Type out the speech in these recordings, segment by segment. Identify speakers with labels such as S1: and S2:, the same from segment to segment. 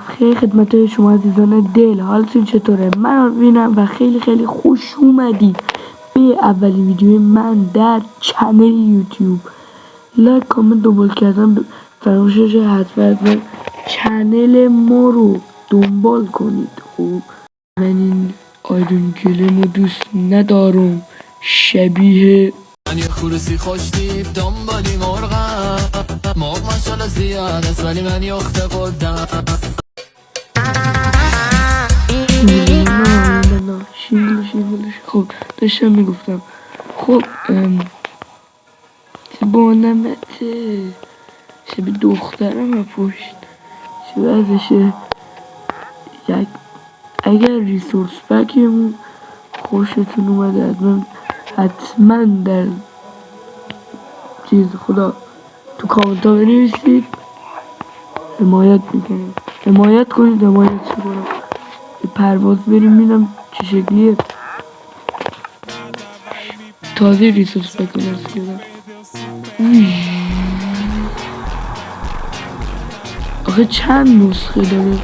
S1: خیلی خدمت شما عزیزان دل، حالتون چطوره؟ من آروینم و خیلی خوش اومدید به اولین ویدیو من در چنل یوتیوب. لایک، کامنت، دنبال کردن فراموش نشه. حتما چنل ما رو دنبال کنید. خب من این آیرون گلمو دوست ندارم، شبیه
S2: من یه خروسی خوشتیب دنبالی مرغم، مرغ ماشالله زیاد است ولی من یخت قدم.
S1: شیلش. خب داشتم میگفتم، خب بانمته شبیه دخترم پشت شبیه ازشه. یک اگر ریسورس پکمون خوشتون اومده حتما در چیز خدا تو کامنت ها بنویسید. حمایت میکنم، حمایت کنید. به پرواز بریم ببینم چه شکلیه. تازه ریسورس پک نصب کردم. آخه چند نسخه داره؟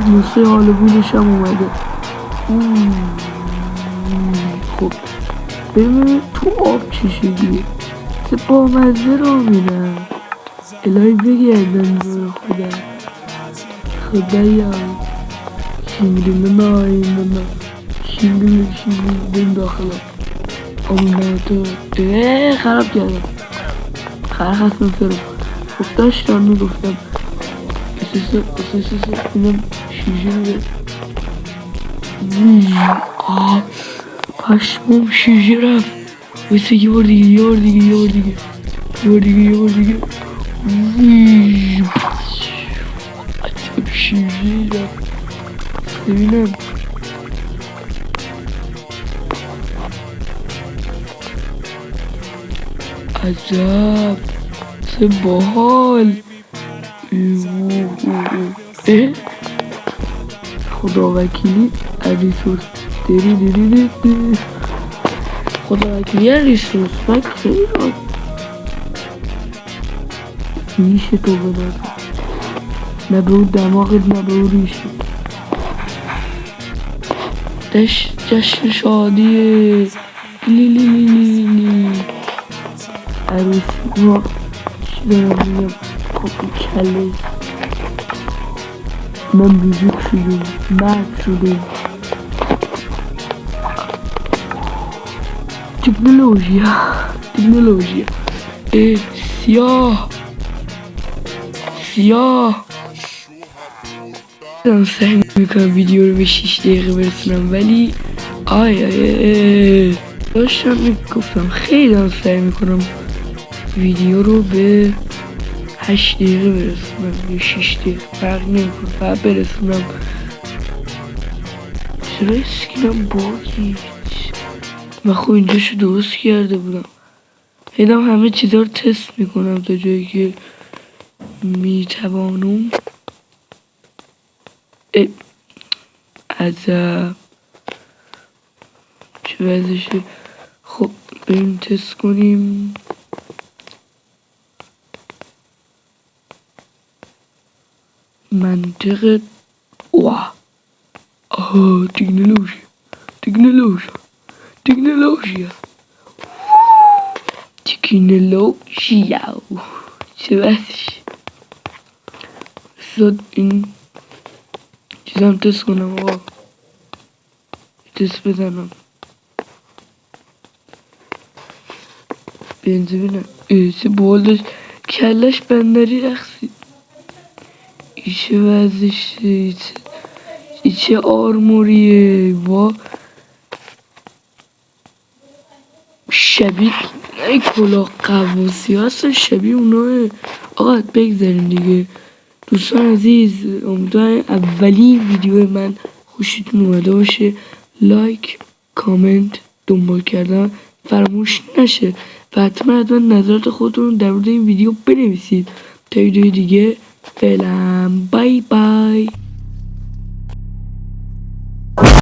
S1: نسخه هالووینش هم اومده. خب بریم تو آب چه شکلیه. با مزه را میرم الهی بگردم دور خدایا. شینگریم نایمنا شینگریم بریم داخل آموناتو. خراب کردم، خستم سرم. خب داشتم میگفتم اساس اینم شیشه میده. پشمام شیشه رفت. ویسه یه بار دیگه شیشه رفت. ببینم عجب چه باحال. خدا وکیلی ریسورس خدا وکیلی ریسورس پک خیلی میشه تو بداد. نه به اون دماغت نه به اون ریشه. جشن شادیه لیلیلیلی عروسی ما. چی دارم میگم؟ کپی کله من بیزوک شدم، مرد شدم. تکنولوژیا سیاه دارم سعی میکنم ویدیو رو به 6 دقیقه برسونم، ولی داشتم میگفتم خیلی دارم سعی میکنم ویدیو رو به 8 دقیقه برسونم یا 6 دقیقه فرق نمیکنه، فقط برسونم. چرا اسکینم باگید؟ من خب اینجاشو درست کرده بودم. هیدم همه چیزا رو تست میکنم تا جایی که میتوانم. عجب چه وضعشه. خب بریم تست کنیم. منطقه تکنولوژیا چه وضعشه. بسید این چیزم تست کنم. تست بزنم بینزه بینم. چه بال داشت کلش بندری رخصید. چه وضعشه، چه آرموریه. شبیه ای کلاه قواسی هستن، شبیه اوناه. آقا بگذاریم دیگه. دوستان عزیز، امیدوارم اولین ویدیو من خوشتون اومده باشه. لایک، کامنت، دنبال کردن فراموش نشه و حتما نظرات خودتون در مورد این ویدیو بنویسید. تا ویدیو دیگه فعلا بای بای.